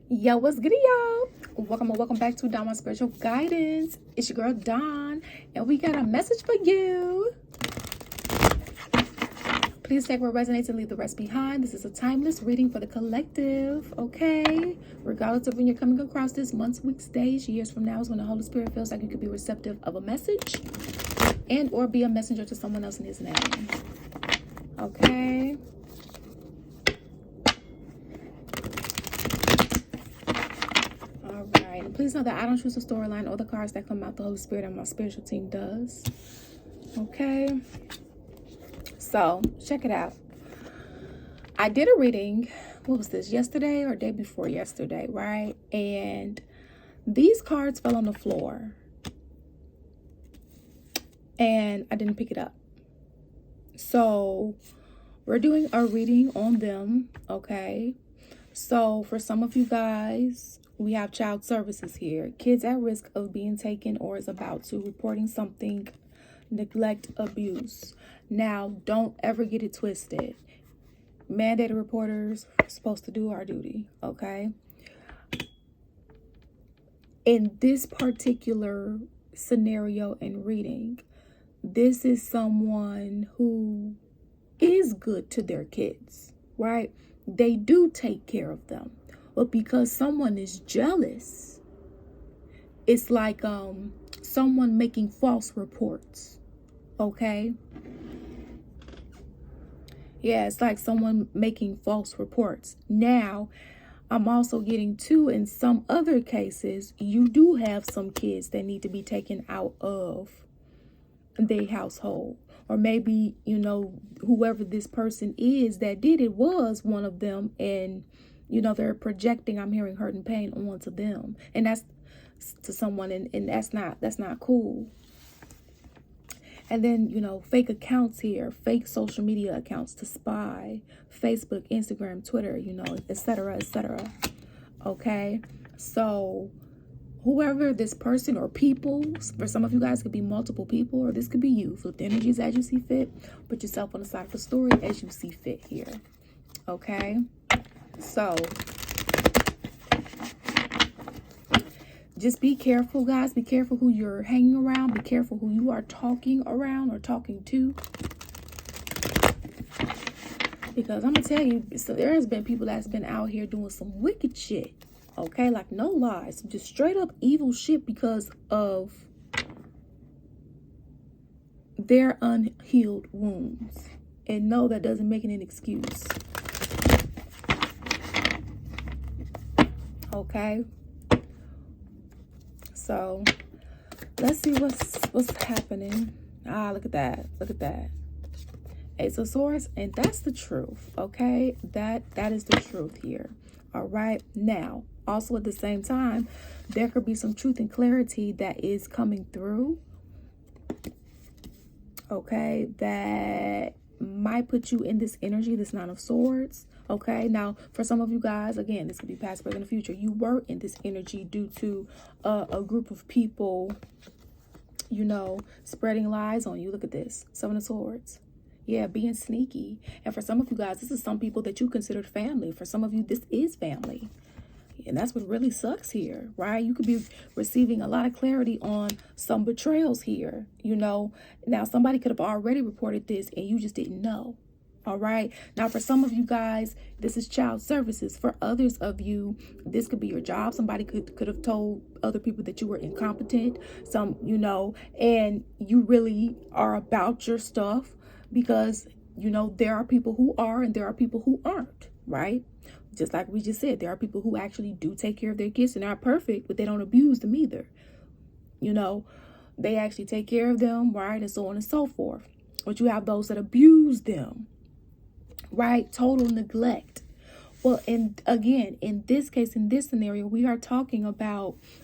Yo, what's good, y'all? Welcome back to Dawn Spiritual Guidance. It's your girl Dawn, and we got a message for you. Please take what resonates and leave the rest behind. This is a timeless reading for the collective, okay? Regardless of when you're coming across this, months, weeks, days, years from now is when the Holy Spirit feels like you could be receptive of a message and or be a messenger to someone else in His name, okay? And please know that I don't choose the storyline or the cards that come out. The Holy Spirit and my spiritual team does. Okay. So, check it out. I did a reading, what was this, yesterday or day before yesterday, right? And these cards fell on the floor. And I didn't pick it up. So, we're doing a reading on them, okay? So, for some of you guys, we have child services here. Kids at risk of being taken or is about to, reporting something, neglect, abuse. Now, don't ever get it twisted. Mandated reporters are supposed to do our duty, okay? In this particular scenario and reading, this is someone who is good to their kids, right? They do take care of them. But because someone is jealous, it's like someone making false reports, okay? Yeah, it's like someone making false reports. Now, I'm also getting to, in some other cases, you do have some kids that need to be taken out of their household. Or maybe, you know, whoever this person is that did it was one of them, and you know, they're projecting, I'm hearing hurt and pain onto them. And that's to someone, and that's not cool. And then, you know, fake accounts here, fake social media accounts to spy, Facebook, Instagram, Twitter, you know, etc., etc. Okay? So whoever this person or people, for some of you guys, could be multiple people, or this could be you. Flip the energies as you see fit. Put yourself on the side of the story as you see fit here. Okay? So just be careful, guys. Be careful who you're hanging around. Be careful who you are talking around or talking to. Because I'm going to tell you, so there has been people that's been out here doing some wicked shit. Okay? Like, no lies. Just straight up evil shit because of their unhealed wounds. And no, that doesn't make it an excuse. Okay? So let's see what's happening. Look at that. Look at that. Ace of Swords, and that's the truth. Okay, that is the truth here. All right. Now, also at the same time, there could be some truth and clarity that is coming through. Okay, that might put you in this energy, this Nine of Swords. Okay, now for some of you guys, again, this could be past, present, and future. You were in this energy due to a group of people, you know, spreading lies on you. Look at this, Seven of Swords. Yeah, being sneaky. And for some of you guys, this is some people that you considered family. For some of you, this is family. And that's what really sucks here, right? You could be receiving a lot of clarity on some betrayals here, you know. Now, somebody could have already reported this and you just didn't know. All right. Now, for some of you guys, this is child services. For others of you, this could be your job. Somebody could have told other people that you were incompetent, some, you know, and you really are about your stuff because, you know, there are people who are and there are people who aren't, right? Just like we just said, there are people who actually do take care of their kids and are perfect, but they don't abuse them either. You know, they actually take care of them, right? And so on and so forth. But you have those that abuse them. Right? Total neglect. Well, and again, in this case, in this scenario, we are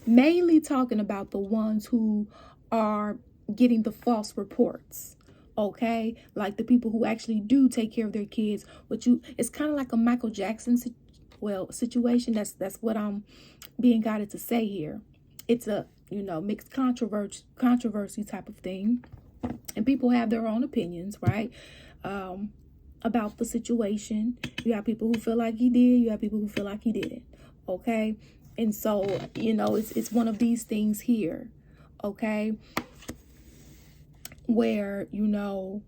mainly talking about the ones who are getting the false reports. Okay? Like the people who actually do take care of their kids. It's kind of like a Michael Jackson situation. That's what I'm being guided to say here. It's a, you know, mixed controversy type of thing. And people have their own opinions, right? About the situation. You have people who feel like he did. You have people who feel like he didn't. okay? And so, you know, it's one of these things here, okay, where, you know,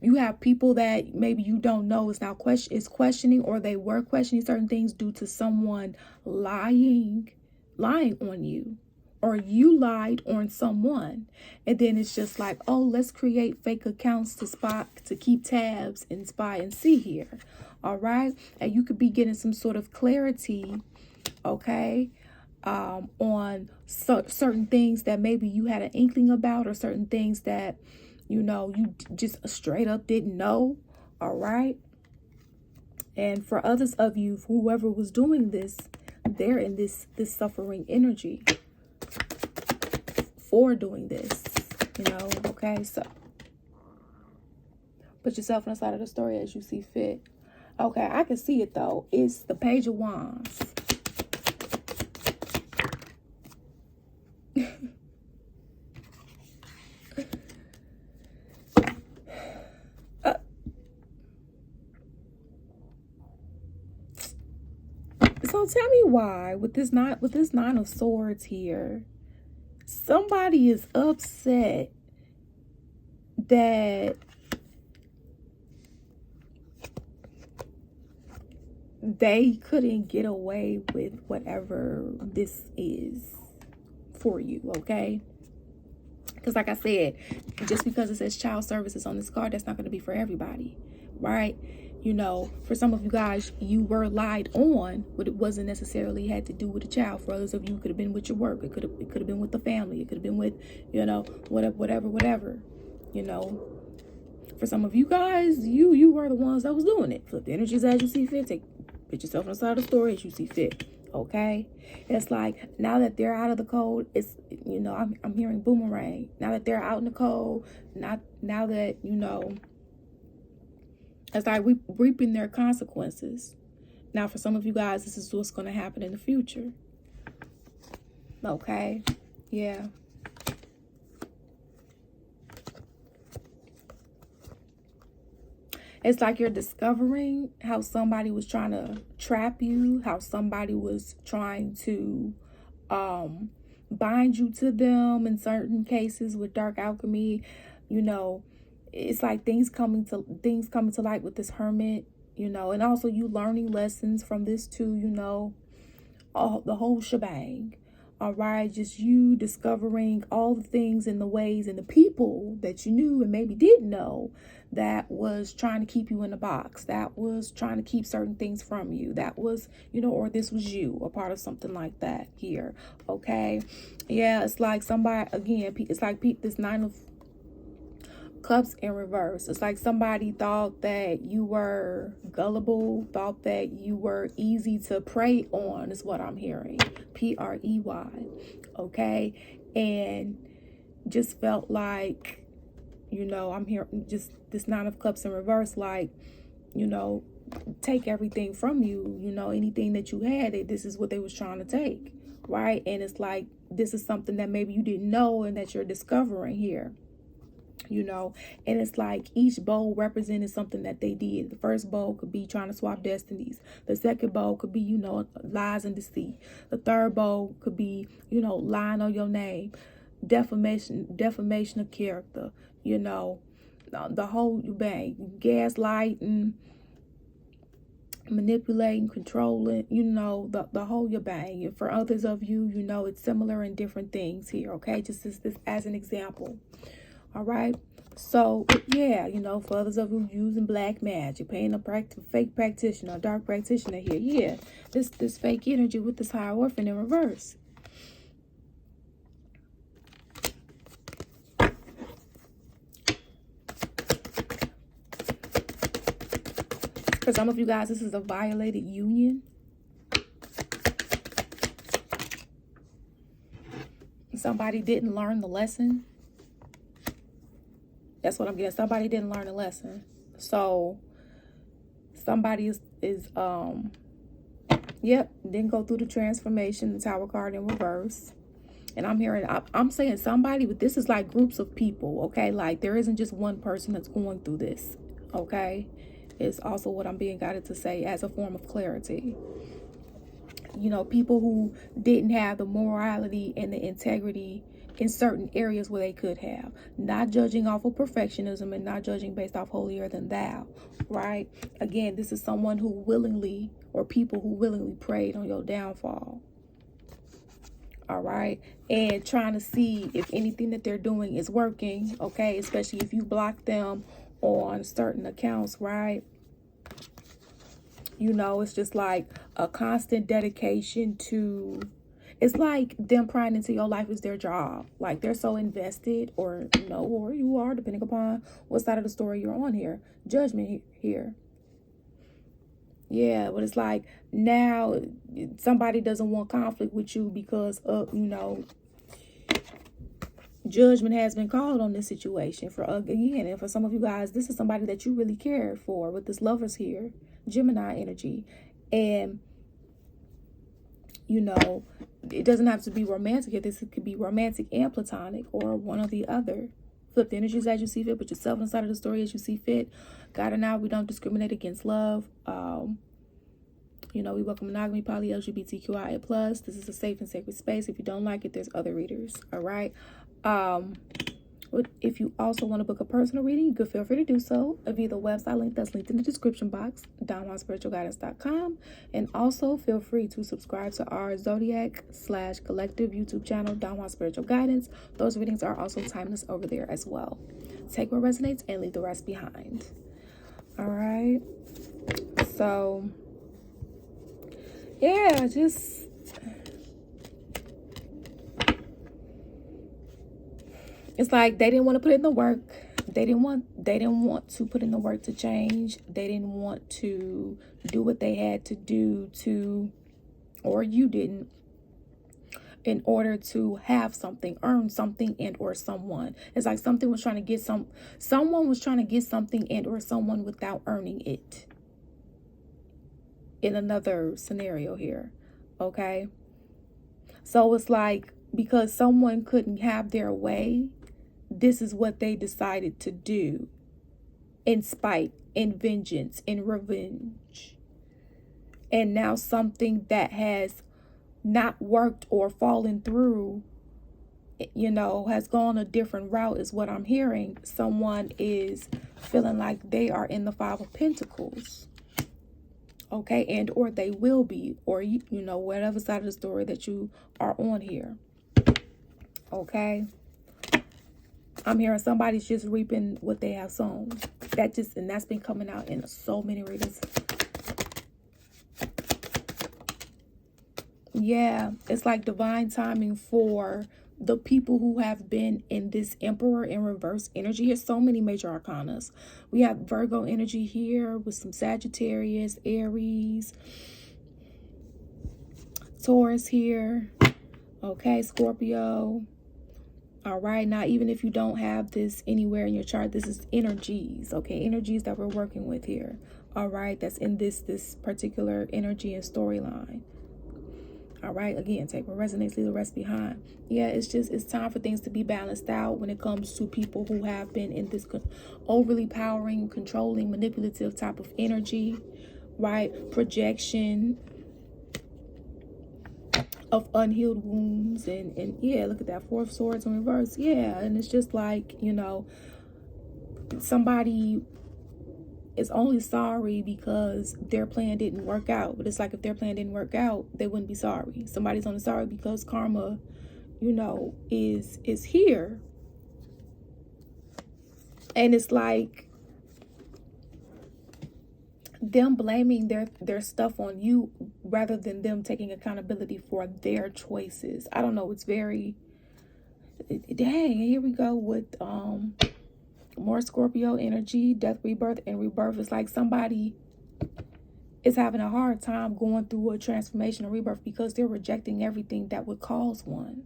you have people that maybe you don't know is now questioning, or they were questioning certain things due to someone lying on you, or you lied on someone. And then it's just like, oh, let's create fake accounts to keep tabs and spy and see here. All right. And you could be getting some sort of clarity, okay, on certain things that maybe you had an inkling about, or certain things that, you know, you just straight up didn't know. All right. And for others of you, whoever was doing this, they're in this suffering energy for doing this, you know. Okay, so put yourself on the side of the story as you see fit. Okay, I can see it though. It's the Page of Wands. So tell me why with this Nine of Swords here, somebody is upset that they couldn't get away with whatever this is for you, okay? Because like I said, just because it says child services on this card, that's not going to be for everybody, right? You know, for some of you guys, you were lied on, but it wasn't necessarily had to do with a child. For others of you, it could have been with your work. It could have been with the family. It could have been with, you know, whatever, you know. For some of you guys, you were the ones that was doing it. Flip the energies as you see fit. Put yourself on the side of the story as you see fit. Okay, it's like now that they're out of the cold, it's, you know, I'm hearing boomerang. Now that they're out in the cold, now that, you know, it's like reaping their consequences. Now, for some of you guys, this is what's going to happen in the future. Okay, yeah. It's like you're discovering how somebody was trying to trap you, how somebody was trying to bind you to them in certain cases with dark alchemy. You know, it's like things coming to light with this Hermit, you know, and also you learning lessons from this too, you know, the whole shebang. All right, just you discovering all the things and the ways and the people that you knew and maybe didn't know that was trying to keep you in a box, that was trying to keep certain things from you, that was, you know, or this was you, a part of something like that here. Okay, yeah, it's like somebody, again, it's like this Nine of Cups in reverse. It's like somebody thought that you were gullible, thought that you were easy to prey on, is what I'm hearing. Prey. Okay, and just felt like, you know, I'm hearing just this Nine of Cups in reverse, like, you know, take everything from you, you know, anything that you had, this is what they was trying to take, right? And it's like this is something that maybe you didn't know and that you're discovering here. You know, and it's like each bowl represented something that they did. The first bowl could be trying to swap destinies. The second bowl could be, you know, lies and deceit. The third bowl could be, you know, lying on your name, defamation of character, you know, the whole bang, gaslighting, manipulating, controlling, you know, the whole bang. And for others of you, you know, it's similar in different things here. Okay, just this as an example. All right, so yeah, you know, for others of you using black magic, paying a fake practitioner, a dark practitioner here, yeah, this fake energy with this Hierophant in reverse. For some of you guys, this is a violated union. Somebody didn't learn the lesson. That's what I'm getting. Somebody didn't learn a lesson. So somebody didn't go through the transformation, the Tower card in reverse. And I'm saying somebody, but this is like groups of people, okay? Like there isn't just one person that's going through this, okay? is also what I'm being guided to say as a form of clarity. You know, people who didn't have the morality and the integrity in certain areas where they could have. Not judging off of perfectionism and not judging based off holier than thou, right? Again, this is someone who willingly, or people who willingly preyed on your downfall. All right, and trying to see if anything that they're doing is working, okay? Especially if you block them on certain accounts, right? You know, it's just like a constant dedication to, it's like them prying into your life is their job. Like they're so invested, or you know, or you are, depending upon what side of the story you're on here. Judgment here. Yeah, but it's like now somebody doesn't want conflict with you because of, you know, judgment has been called on this situation. For again, and for some of you guys, this is somebody that you really cared for with this Lovers here, Gemini energy. And you know, it doesn't have to be romantic. This could be romantic and platonic, or one or the other. Flip the energies as you see fit. Put yourself inside of the story as you see fit. God and I, we don't discriminate against love. You know, we welcome monogamy, poly, LGBTQIA+. This is a safe and sacred space. If you don't like it, there's other readers. All right. If you also want to book a personal reading, you could feel free to do so via the website link that's linked in the description box, DonJuanSpiritualGuidance.com. And also feel free to subscribe to our Zodiac/collective YouTube channel, Don Juan Spiritual Guidance. Those readings are also timeless over there as well. Take what resonates and leave the rest behind. All right. So, yeah, just it's like they didn't want to put in the work. They didn't want to put in the work to change. They didn't want to do what they had to do to, or you didn't, in order to have something, earn something, and or someone. It's like something was trying to get someone was trying to get something and or someone without earning it. In another scenario here, okay? So it's like, because someone couldn't have their way, this is what they decided to do, in spite, in vengeance, in revenge. And now something that has not worked or fallen through, you know, has gone a different route, is what I'm hearing. Someone is feeling like they are in the Five of Pentacles. Okay, and or they will be, or you know, whatever side of the story that you are on here. Okay, I'm hearing somebody's just reaping what they have sown. And that's been coming out in so many readings. Yeah, it's like divine timing for the people who have been in this Emperor in reverse energy. Here's so many major arcanas. We have Virgo energy here with some Sagittarius, Aries, Taurus here. Okay, Scorpio. All right, now even if you don't have this anywhere in your chart, this is energies, okay? Energies that we're working with here. All right, that's in this particular energy and storyline. All right, again, take what resonates, leave the rest behind. Yeah, it's time for things to be balanced out when it comes to people who have been in this overly powering, controlling, manipulative type of energy, right? Projection of unhealed wounds. And yeah, look at that, Four of Swords in reverse. Yeah, and it's just like, you know, somebody is only sorry because their plan didn't work out. But it's like, if their plan didn't work out, they wouldn't be sorry. Somebody's only sorry because karma, you know, is here. And it's like them blaming their stuff on you rather than them taking accountability for their choices. I don't know, it's very, dang, here we go with more Scorpio energy, death, rebirth, and rebirth. It's like somebody is having a hard time going through a transformation or rebirth because they're rejecting everything that would cause them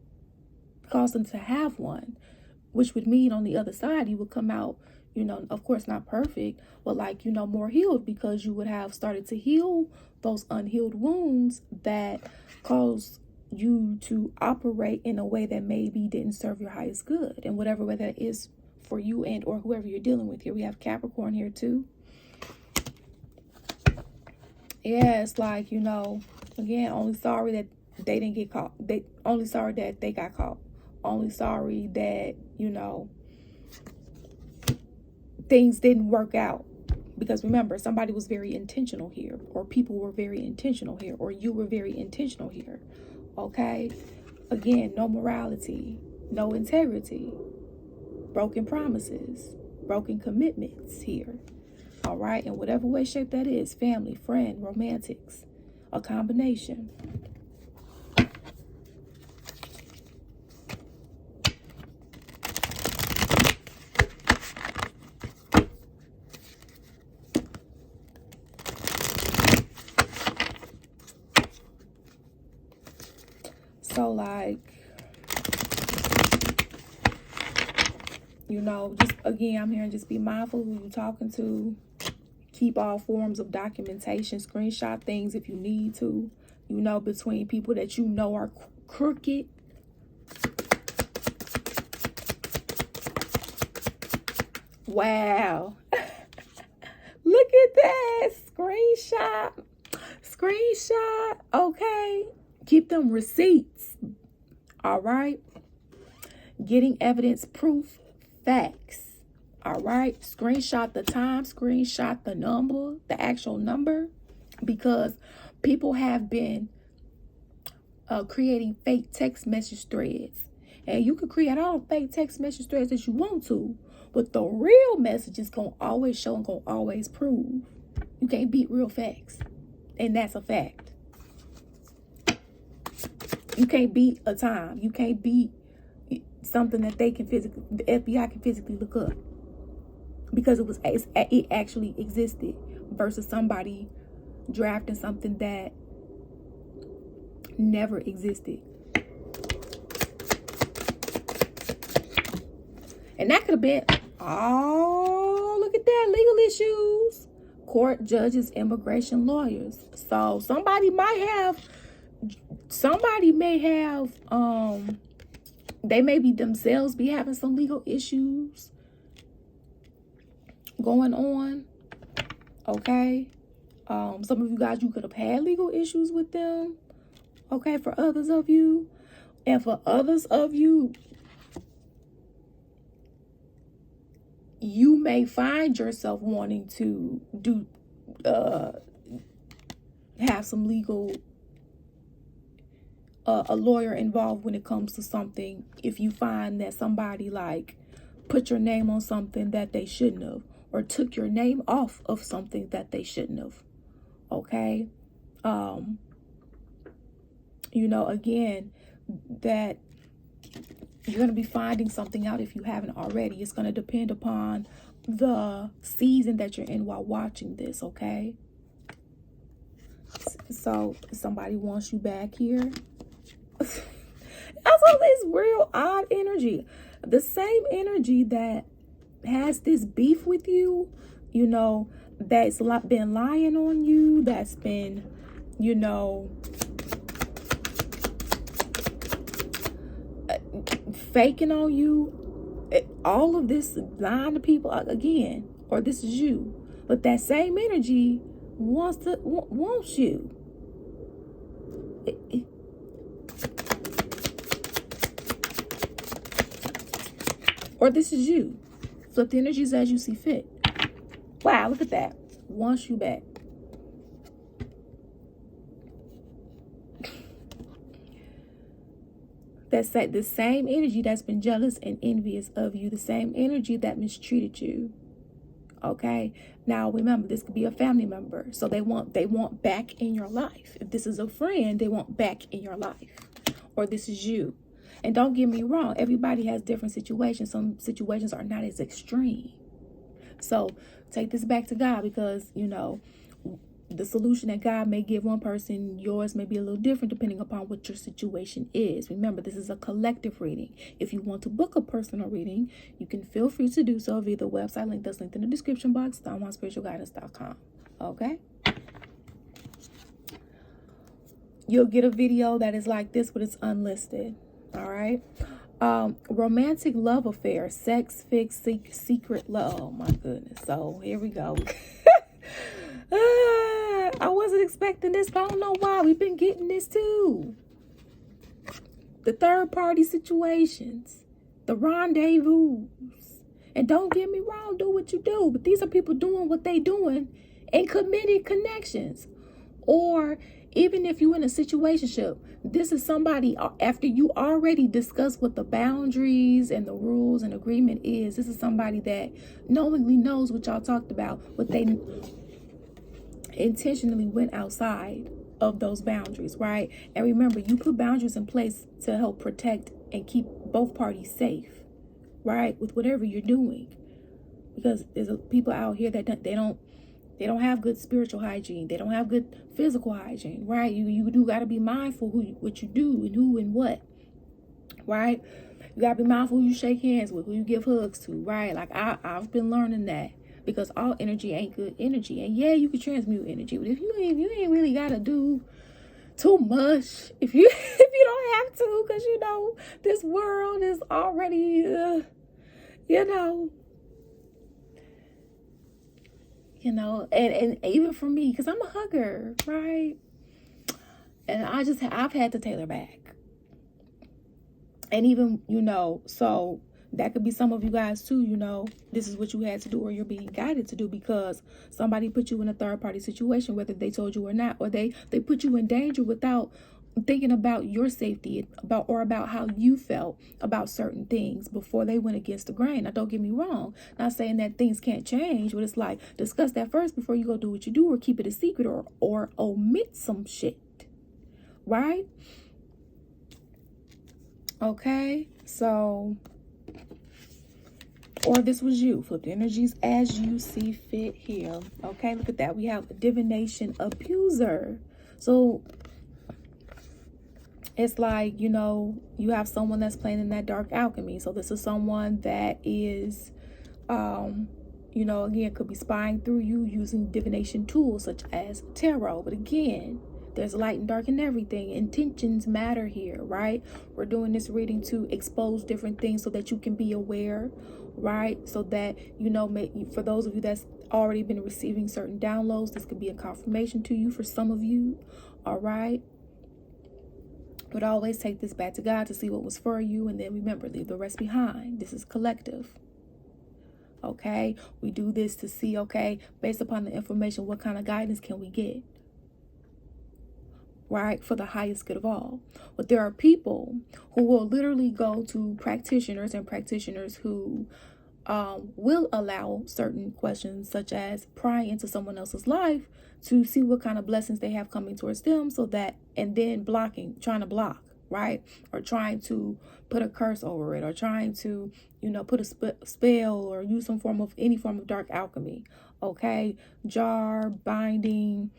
to have one, which would mean on the other side you would come out, you know, of course not perfect, but like, you know, more healed, because you would have started to heal those unhealed wounds that caused you to operate in a way that maybe didn't serve your highest good, and whatever way that is for you and or whoever you're dealing with. Here we have Capricorn here too. Yeah, it's like, you know, again, only sorry that they didn't get caught. They only sorry that they got caught. Only sorry that, you know, things didn't work out. Because remember, somebody was very intentional here, or people were very intentional here, or you were very intentional here. Okay? Again, no morality, no integrity, broken promises, broken commitments here. All right? In whatever way, shape that is, family, friend, romantics, a combination. So, like, you know, just again, I'm here and just be mindful who you're talking to. Keep all forms of documentation, screenshot things if you need to, you know, between people that you know are crooked. Wow. Look at that. Screenshot. Okay. Keep them receipts. All right. Getting evidence, proof, facts. All right. Screenshot the time, screenshot the number, the actual number, because people have been creating fake text message threads. And you can create all fake text message threads that you want to, but the real message is going to always show and going to always prove. You can't beat real facts. And that's a fact. You can't beat a time. You can't beat something that they can physically, the FBI can physically look up. Because it actually existed versus somebody drafting something that never existed. And that could have been, oh, look at that, legal issues. Court, judges, immigration lawyers. So somebody may have, they may be themselves be having some legal issues going on. Okay. Some of you guys, you could have had legal issues with them. Okay, for others of you. And for others of you, you may find yourself wanting to have some legal, a lawyer involved when it comes to something. If you find that somebody like put your name on something that they shouldn't have, or took your name off of something that they shouldn't have. Okay. You know, again, that you're going to be finding something out if you haven't already. It's going to depend upon the season that you're in while watching this, okay? So, somebody wants you back here. That's all this real odd energy. The same energy that has this beef with you, you know, that's been lying on you, that's been, you know, faking on you, all of this, lying to people again, or this is you, but that same energy wants you. Or this is you. Flip the energies as you see fit. Wow, look at that. Wants you back. That's the same energy that's been jealous and envious of you. The same energy that mistreated you. Okay. Now remember, this could be a family member. So they want back in your life. If this is a friend, they want back in your life. Or this is you. And don't get me wrong, everybody has different situations. Some situations are not as extreme. So take this back to God, because, you know, the solution that God may give one person, yours may be a little different depending upon what your situation is. Remember, this is a collective reading. If you want to book a personal reading, you can feel free to do so via the website link that's linked in the description box, DonJuanSpiritualGuidance.com. Okay? You'll get a video that is like this, but it's unlisted. All right? Romantic love affair, sex, fix, secret love. Oh my goodness. So here we go. I wasn't wasn't expecting this, but I don't know why. We've been getting this too. The third party situations, the rendezvous. And don't get me wrong, do what you do. But these are people doing what they doing in committed connections. Or even if you're in a situationship, this is somebody after you already discussed what the boundaries and the rules and agreement is. This is somebody that knowingly knows what y'all talked about, but they intentionally went outside of those boundaries, right? And remember, you put boundaries in place to help protect and keep both parties safe, right? With whatever you're doing, because there's people out here that they don't have good spiritual hygiene. They don't have good physical hygiene, right? You do got to be mindful what you do and who and what, right? You got to be mindful who you shake hands with, who you give hugs to, right? Like I've been learning that. Because all energy ain't good energy. And yeah, you can transmute energy. But if you ain't really got to do too much. If you don't have to. Because, this world is already, and even for me, because I'm a hugger, right? And I've had to tailor back. And even, so that could be some of you guys too, this is what you had to do or you're being guided to do because somebody put you in a third party situation, whether they told you or not, or they put you in danger without thinking about your safety about how you felt about certain things before they went against the grain. Now, don't get me wrong. Not saying that things can't change, but it's like discuss that first before you go do what you do or keep it a secret or omit some shit. Right? Okay. So, or this was you. Flip the energies as you see fit here. Okay, look at that. We have a divination abuser. So it's like, you have someone that's playing in that dark alchemy. So this is someone that is, again, could be spying through you using divination tools such as tarot. But again, there's light and dark in everything. Intentions matter here, right? We're doing this reading to expose different things so that you can be aware, right? So that, for those of you that's already been receiving certain downloads, this could be a confirmation to you for some of you, all right? But always take this back to God to see what was for you. And then remember, leave the rest behind. This is collective. Okay? We do this to see, okay, based upon the information, what kind of guidance can we get? Right? For the highest good of all. But there are people who will literally go to practitioners and practitioners who will allow certain questions such as prying into someone else's life to see what kind of blessings they have coming towards them and then trying to block, right? Or trying to put a curse over it or trying to, put a spell or use any form of dark alchemy, okay? Jar, binding,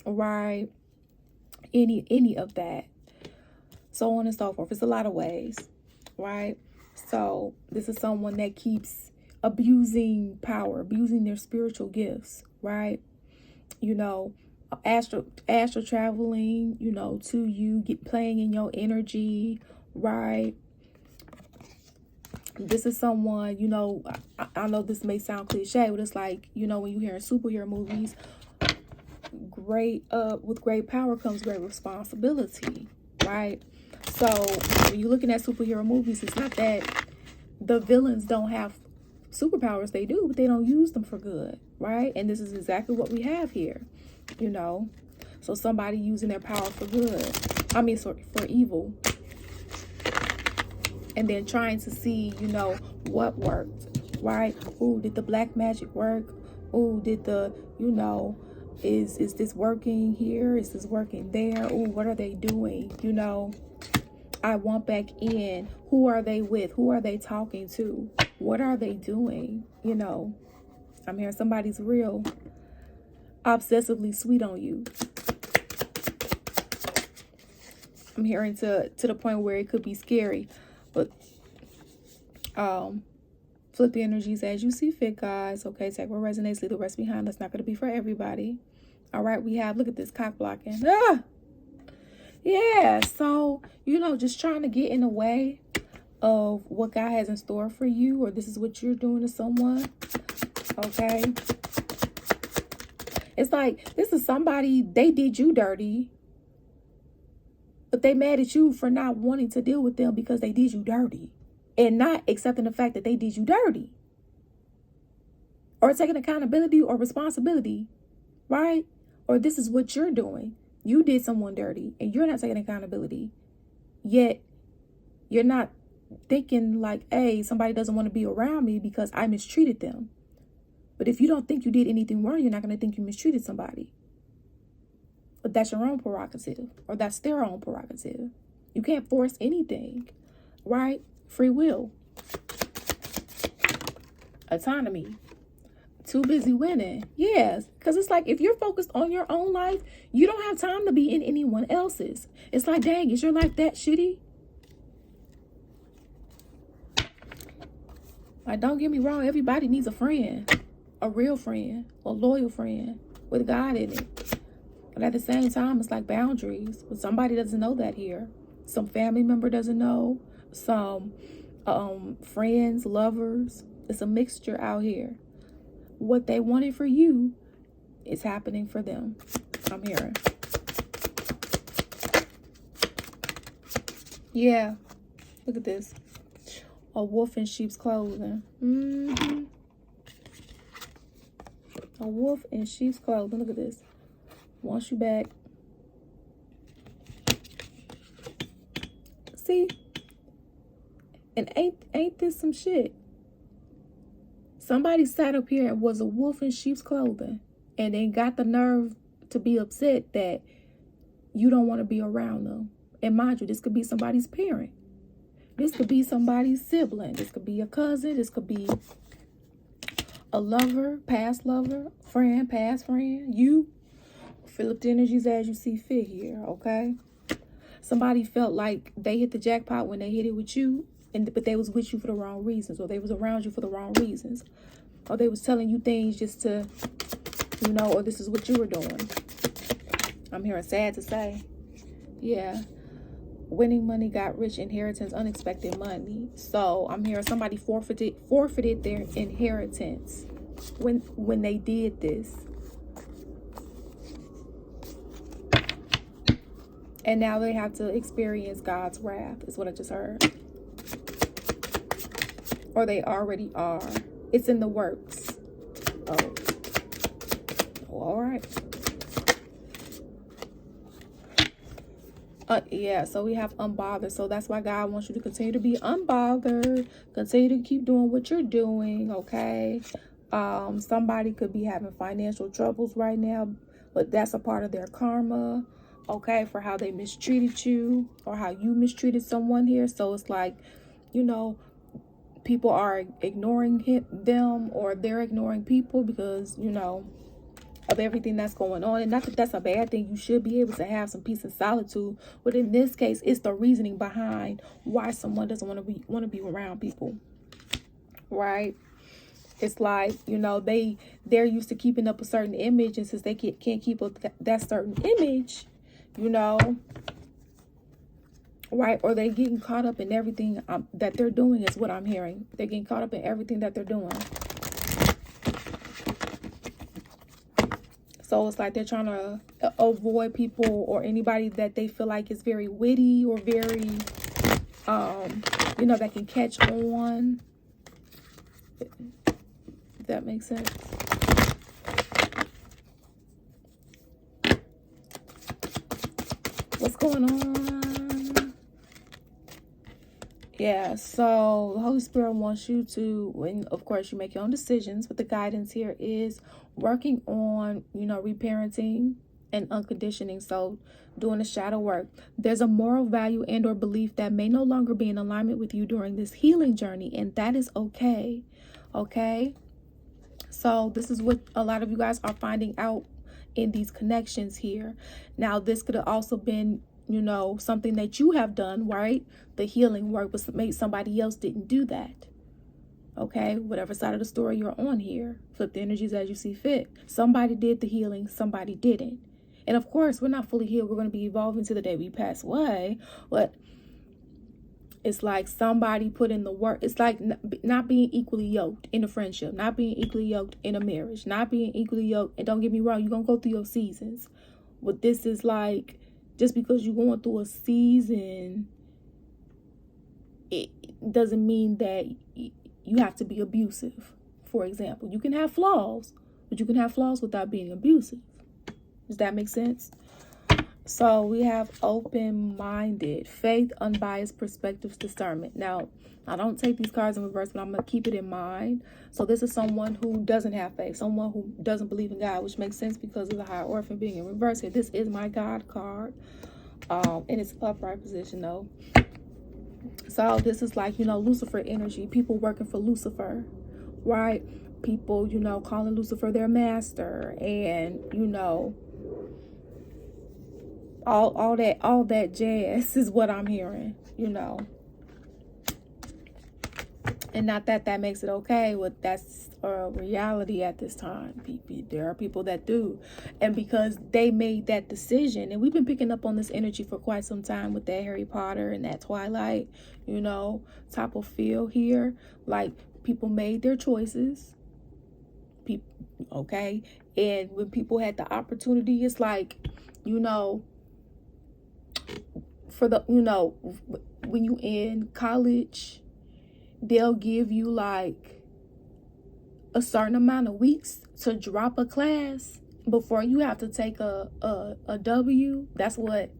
right? Any of that, so on and so forth. It's a lot of ways, right? So this is someone that keeps abusing power, abusing their spiritual gifts, right? Astral traveling, to you, playing in your energy, right? This is someone, I know this may sound cliche, but it's like, when you hear in superhero movies, with great power comes great responsibility, right? So when you're looking at superhero movies, it's not that the villains don't have superpowers. They do, but they don't use them for good, right? And this is exactly what we have here, so somebody using their power for good, for evil, and then trying to see, what worked, right? Ooh, did the black magic work? Ooh, did the, is this working here? Is this working there? Ooh, what are they doing? I want back in. Who are they with? Who are they talking to? What are they doing? I'm hearing somebody's real obsessively sweet on you. I'm hearing to the point where it could be scary. But flip the energies as you see fit, guys. Okay, take what resonates, leave the rest behind. That's not going to be for everybody. All right, we have, look at this, cock blocking. Yeah, so, just trying to get in the way of what God has in store for you, or this is what you're doing to someone, okay? It's like, this is somebody, they did you dirty, but they mad at you for not wanting to deal with them because they did you dirty and not accepting the fact that they did you dirty or taking accountability or responsibility, right? Or this is what you're doing. You did someone dirty and you're not taking accountability. Yet you're not thinking like, hey, somebody doesn't want to be around me because I mistreated them. But if you don't think you did anything wrong, you're not going to think you mistreated somebody. But that's your own prerogative, or that's their own prerogative. You can't force anything, right? Free will. Autonomy. Too busy winning. Yes, because it's like if you're focused on your own life, you don't have time to be in anyone else's. It's like, dang, is your life that shitty? Like, don't get me wrong, everybody needs a friend, a real friend, a loyal friend with God in it. But at the same time, it's like boundaries. But somebody doesn't know that here. Some family member doesn't know. Some friends, lovers. It's a mixture out here. What they wanted for you is happening for them. I'm hearing. Yeah. Look at this. A wolf in sheep's clothing. A wolf in sheep's clothing. Look at this. Wants you back. See? And ain't this some shit? Somebody sat up here and was a wolf in sheep's clothing and then got the nerve to be upset that you don't want to be around them. And mind you, this could be somebody's parent. This could be somebody's sibling. This could be a cousin. This could be a lover, past lover, friend, past friend. You fill up the energies as you see fit here, okay? Somebody felt like they hit the jackpot when they hit it with you, but they was with you for the wrong reasons, or they was around you for the wrong reasons, or they was telling you things just to, you know, or this is what you were doing. I'm hearing sad to say. Yeah. Winning money, got rich, inheritance, unexpected money. So I'm hearing somebody forfeited their inheritance when they did this. And now they have to experience God's wrath, is what I just heard. Or they already are. It's in the works. Oh, all right. Yeah, so we have unbothered. So that's why God wants you to continue to be unbothered. Continue to keep doing what you're doing, okay? Somebody could be having financial troubles right now, but that's a part of their karma, okay, for how they mistreated you or how you mistreated someone here. So it's like, you know, people are ignoring them, or they're ignoring people because, you know, of everything that's going on. And not that that's a bad thing. You should be able to have some peace and solitude, but in this case, it's the reasoning behind why someone doesn't want to be around people, right? It's like, you know, they're used to keeping up a certain image, and since they can't keep up that certain image, you know, right? Or they getting caught up in everything that they're doing, is what I'm hearing. They're getting caught up in everything that they're doing. So it's like they're trying to avoid people or anybody that they feel like is very witty or very, you know, that can catch on. If that makes sense. What's going on? Yeah, so the Holy Spirit wants you to, and of course you make your own decisions, but the guidance here is working on, you know, reparenting and unconditioning. So doing the shadow work. There's a moral value and or belief that may no longer be in alignment with you during this healing journey, and that is okay. Okay? So this is what a lot of you guys are finding out in these connections here. Now, this could have also been, you know, something that you have done, right? The healing work was made, somebody else didn't do that. Okay, whatever side of the story you're on here, flip the energies as you see fit. Somebody did the healing, somebody didn't. And of course, we're not fully healed. We're going to be evolving to the day we pass away. But It's like somebody put in the work. It's like not being equally yoked in a friendship, not being equally yoked in a marriage, not being equally yoked. And don't get me wrong, you're going to go through your seasons. But this is like, just because you're going through a season, it doesn't mean that you have to be abusive. For example, you can have flaws, but you can have flaws without being abusive. Does that make sense? So we have open-minded, faith, unbiased perspectives, discernment. Now, I don't take these cards in reverse, but I'm going to keep it in mind. So this is someone who doesn't have faith, someone who doesn't believe in God, which makes sense because of the Hierophant being in reverse here. This is my God card. In its upright position, though. So this is like, Lucifer energy, people working for Lucifer, right? People, calling Lucifer their master, and, all that jazz is what I'm hearing, And not that makes it okay, but that's a reality at this time. There are people that do. And because they made that decision, and we've been picking up on this energy for quite some time with that Harry Potter and that Twilight, type of feel here. Like, people made their choices. Okay? And when people had the opportunity, it's like, for the, when you in college, they'll give you like a certain amount of weeks to drop a class before you have to take a W. That's what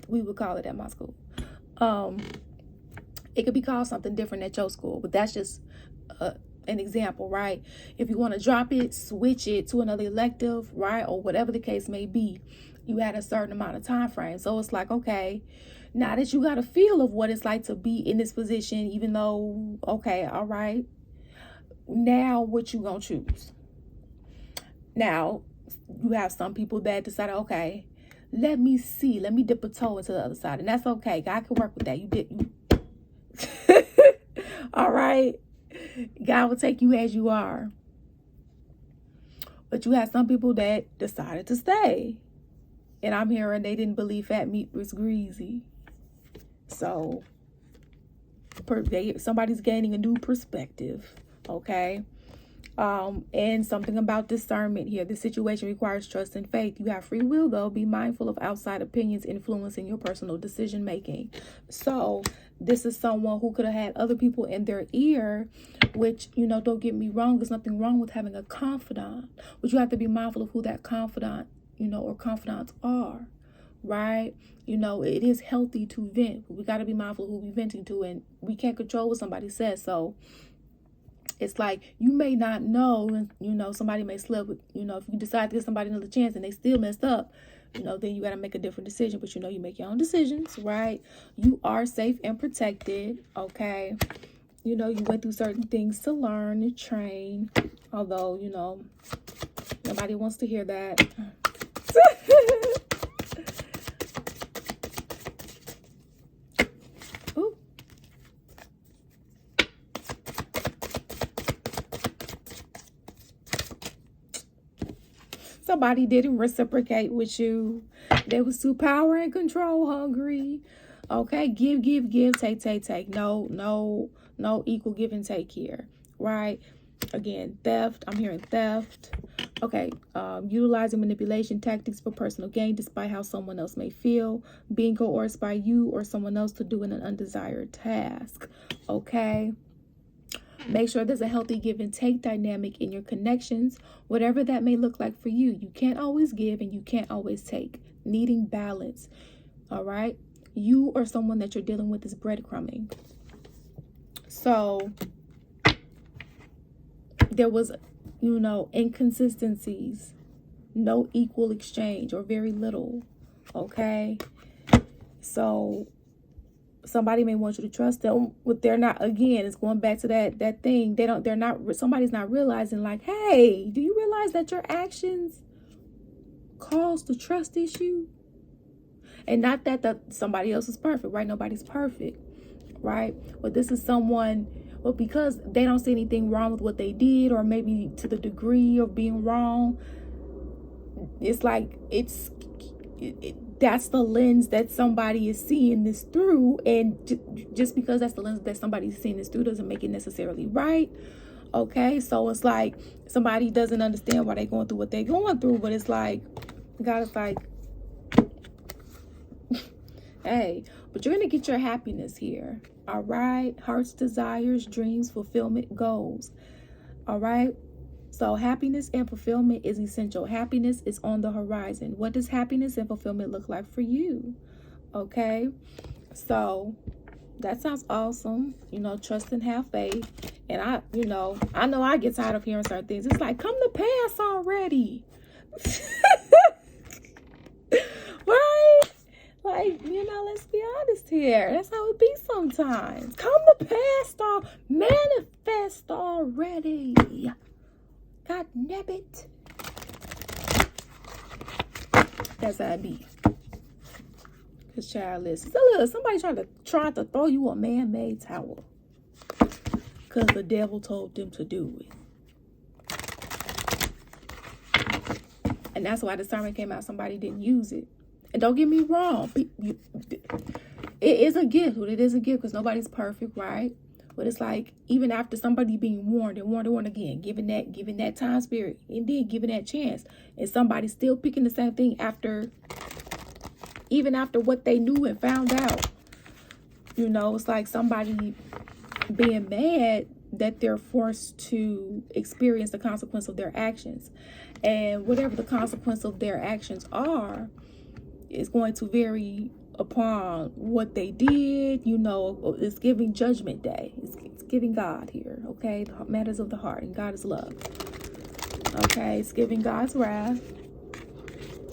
we would call it at my school. It could be called something different at your school, but that's just an example, right? If you want to drop it, switch it to another elective, right? Or whatever the case may be, you had a certain amount of time frame. So it's like, okay, now that you got a feel of what it's like to be in this position, even though, okay, all right, now what you gonna choose? Now, you have some people that decide, okay, let me dip a toe into the other side. And that's okay. God can work with that. All right. God will take you as you are. But you have some people that decided to stay. And I'm hearing they didn't believe fat meat was greasy. So somebody's gaining a new perspective. Okay. And something about discernment here. This situation requires trust and faith. You have free will, though. Be mindful of outside opinions influencing your personal decision making. So this is someone who could have had other people in their ear, which, don't get me wrong, there's nothing wrong with having a confidant, but you have to be mindful of who that confidant, or confidants are, right? It is healthy to vent, but we got to be mindful of who we're venting to, and we can't control what somebody says. So it's like, you may not know, somebody may slip, if you decide to give somebody another chance and they still messed up, then you got to make a different decision. But you make your own decisions, right? You are safe and protected, okay? You went through certain things to learn and train, although, nobody wants to hear that. Ooh. Somebody didn't reciprocate with you. They was too power and control hungry. Okay, give, take. No equal give and take here, right? Again, theft. I'm hearing theft. Okay, utilizing manipulation tactics for personal gain despite how someone else may feel. Being coerced by you or someone else to do an undesired task. Okay. Make sure there's a healthy give and take dynamic in your connections, whatever that may look like for you. You can't always give and you can't always take. Needing balance. All right. You or someone that you're dealing with is breadcrumbing. So there was, inconsistencies, no equal exchange or very little. Okay. So somebody may want you to trust them, but they're not. Again, it's going back to that thing. Somebody's not realizing, like, hey, do you realize that your actions cause the trust issue? And not that somebody else is perfect, right? Nobody's perfect, right? But this is someone, well, because they don't see anything wrong with what they did, or maybe to the degree of being wrong, it's like that's the lens that somebody is seeing this through, and just because that's the lens that somebody's seeing this through doesn't make it necessarily right. Okay, so it's like somebody doesn't understand why they're going through what they're going through, but it's like God is like, hey, but you're gonna get your happiness here. All right, heart's desires, dreams, fulfillment, goals. All right. So happiness and fulfillment is essential. Happiness is on the horizon. What does happiness and fulfillment look like for you? Okay. So that sounds awesome. You know, trust and have faith. And I know I get tired of hearing certain things. It's like, come to pass already. Right? Like, let's be honest here. That's how it be sometimes. Come to pass, manifest already. God damn it. That's how it be. Cause child, listen. So look, somebody tried to throw you a man-made tower. Cause the devil told them to do it. And that's why the sermon came out. Somebody didn't use it. And don't get me wrong. It is a gift. It is a gift because nobody's perfect, right? But it's like, even after somebody being warned and warned and warned again, giving that time spirit, and then giving that chance, and somebody still picking the same thing even after what they knew and found out. It's like somebody being mad that they're forced to experience the consequence of their actions. And whatever the consequence of their actions are, is going to vary upon what they did. It's giving judgment day. It's giving God here, okay? The matters of the heart, and God is love. Okay, it's giving God's wrath.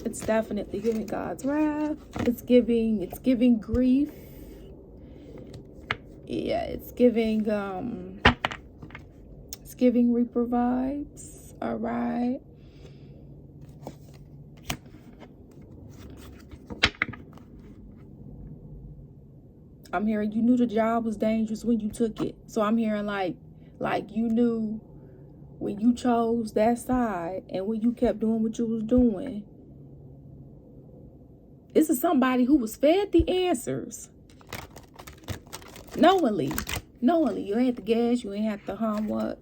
It's definitely giving God's wrath. It's giving grief. Yeah, it's giving Reaper vibes. All right. I'm hearing you knew the job was dangerous when you took it. So I'm hearing like you knew when you chose that side and when you kept doing what you was doing. This is somebody who was fed the answers. Knowingly. You ain't the gas, you ain't have to what.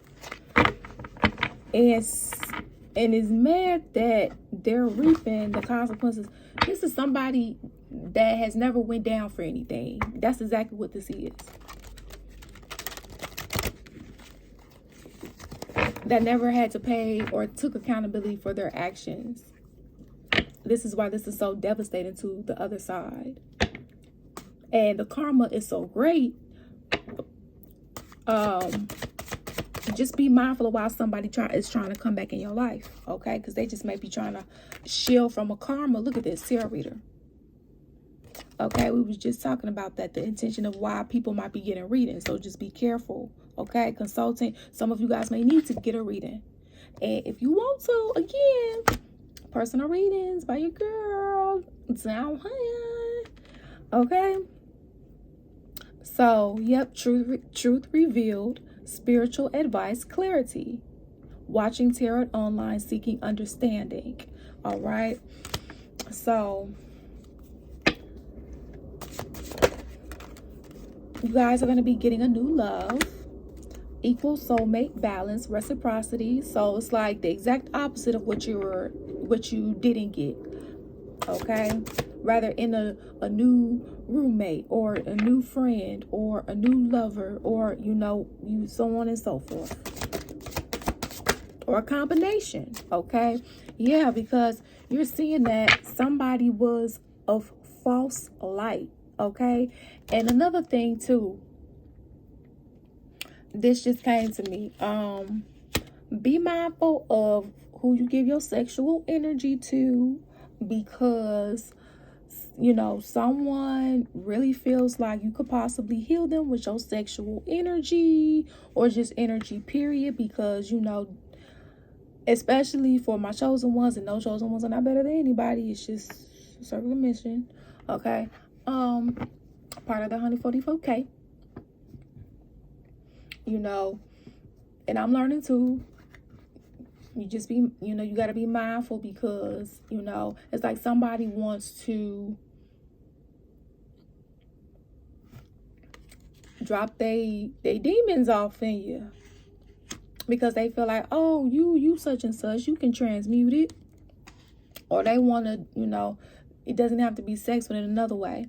And is mad that they're reaping the consequences. This is somebody that has never went down for anything. That's exactly what this is. That never had to pay or took accountability for their actions. This is why this is so devastating to the other side. And the karma is so great. Just be mindful of why somebody is trying to come back in your life, okay? Because they just may be trying to shield from a karma. Look at this, tarot reader. Okay, we was just talking about that, the intention of why people might be getting readings. So just be careful, okay? Consulting. Some of you guys may need to get a reading. And if you want to, again, personal readings by your girl. Down here. Okay? So, yep, truth revealed. Spiritual advice, clarity. Watching tarot online, seeking understanding. All right? So, you guys are going to be getting a new love, equal soulmate, balance, reciprocity. So it's like the exact opposite of what you didn't get. Okay, rather in a new roommate or a new friend or a new lover or you so on and so forth, or a combination. Okay, yeah, because you're seeing that somebody was of false light. Okay, and another thing too, this just came to me. Be mindful of who you give your sexual energy to, because someone really feels like you could possibly heal them with your sexual energy, or just energy period, because especially for my chosen ones, and no chosen ones are not better than anybody. It's just a circular mission. Okay. Part of the 144K. And I'm learning too. You just be, you know, you got to be mindful because, you know, it's like somebody wants to drop they demons off in you because they feel like, oh, you such and such, you can transmute it. Or they want to, you know, it doesn't have to be sex, but in another way,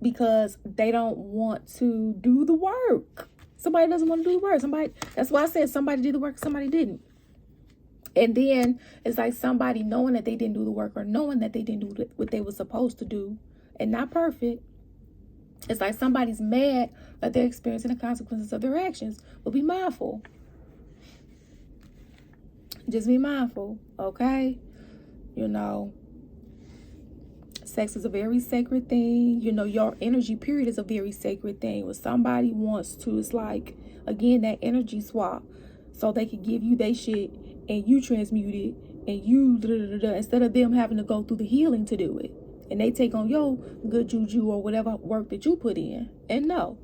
because they don't want to do the work. Somebody doesn't want to do the work. Somebody, that's why I said somebody did the work, somebody didn't. And then it's like somebody knowing that they didn't do the work or knowing that they didn't do what they were supposed to do and not perfect. It's like somebody's mad that they're experiencing the consequences of their actions. But be mindful. Just be mindful, okay? You know, sex is a very sacred thing. You know, your energy period is a very sacred thing. When somebody wants to, it's like, again, that energy swap. So they can give you their shit and you transmute it and you instead of them having to go through the healing to do it. And they take on your good juju or whatever work that you put in. And no,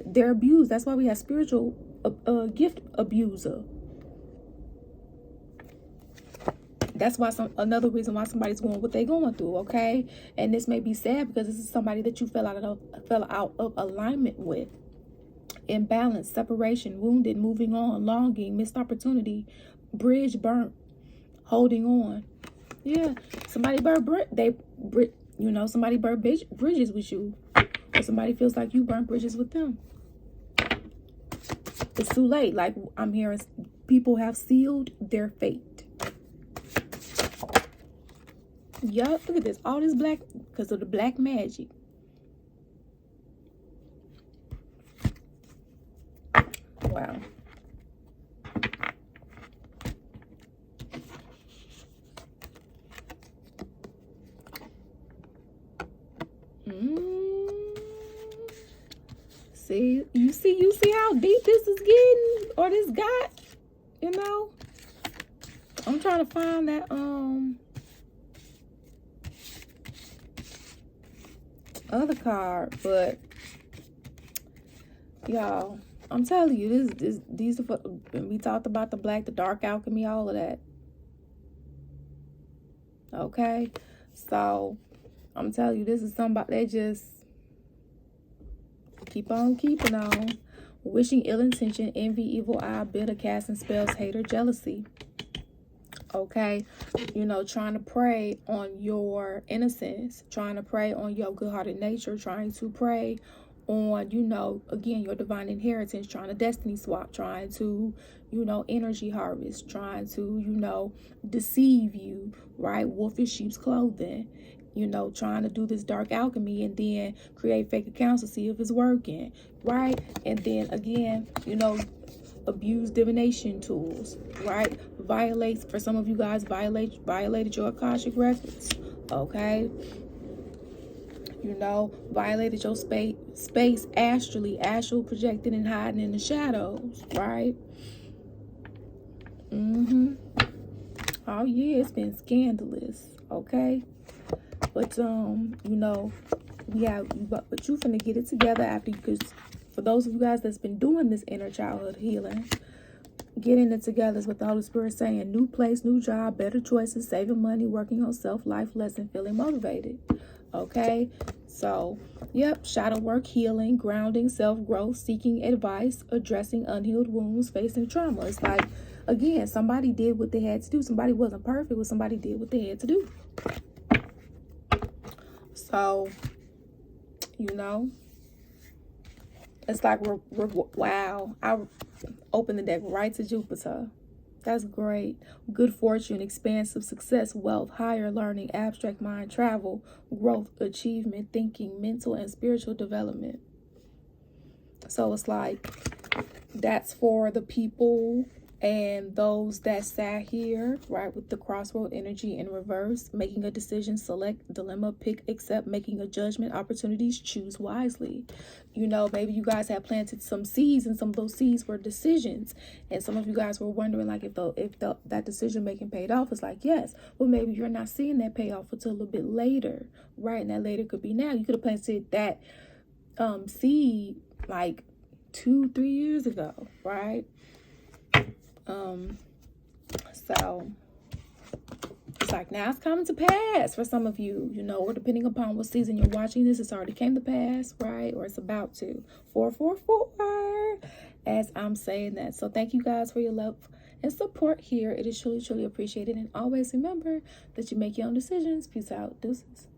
they're abused. That's why we have spiritual gift abuser. That's why another reason why somebody's going what they're going through, okay? And this may be sad because this is somebody that you fell out of alignment with. Imbalance, separation, wounded, moving on, longing, missed opportunity, bridge burnt, holding on. Yeah, somebody burnt somebody burnt bridges with you, or somebody feels like you burnt bridges with them. It's too late. Like I'm hearing, people have sealed their fate. Yup, look at this. All this black because of the black magic. Wow. See, you see how deep this is getting, or this got, you know? I'm trying to find that other card, but y'all, I'm telling you, these are, we talked about the black, the dark alchemy, all of that. Okay, so I'm telling you, this is somebody that just keep on keeping on, wishing ill intention, envy, evil eye, bitter, casting spells, hate, or jealousy. Okay, you know, trying to prey on your innocence, trying to prey on your good-hearted nature, trying to prey on, you know, again, your divine inheritance, trying to destiny swap, trying to, you know, energy harvest, trying to, you know, deceive you, right? Wolf in sheep's clothing, you know, trying to do this dark alchemy and then create fake accounts to see if it's working, right? And then again, you know, abuse divination tools, right? Violates, for some of you guys, violated your Akashic records, okay? You know, violated your space astrally, astral projecting and hiding in the shadows, right? Oh yeah, it's been scandalous, okay? But you know, but you finna get it together after, because for those of you guys that's been doing this inner childhood healing, getting it together is what the Holy Spirit is saying. New place, new job, better choices, saving money, working on self, life lesson, feeling motivated. Okay, so yep, shadow work, healing, grounding, self-growth, seeking advice, addressing unhealed wounds, facing trauma. It's like, again, somebody did what they had to do. Somebody wasn't perfect, but somebody did what they had to do. So, you know, it's like we're wow. I opened the deck right to Jupiter. That's great. Good fortune, expansive success, wealth, higher learning, abstract mind, travel, growth, achievement, thinking, mental and spiritual development. So it's like, that's for the people and those that sat here, right, with the crossroad energy in reverse, making a decision, select, dilemma, pick, accept, making a judgment, opportunities, choose wisely. You know, maybe you guys have planted some seeds, and some of those seeds were decisions, and some of you guys were wondering like if that decision making paid off. It's like, yes, well, maybe you're not seeing that payoff until a little bit later, right? And that later could be now. You could have planted that seed like 2-3 years ago, right? So it's like now it's coming to pass for some of you, you know, or depending upon what season you're watching this, it's already came to pass, right? Or it's about to. 444 as I'm saying that. So thank you guys for your love and support here. It is truly, truly appreciated. And always remember that you make your own decisions. Peace out. Deuces.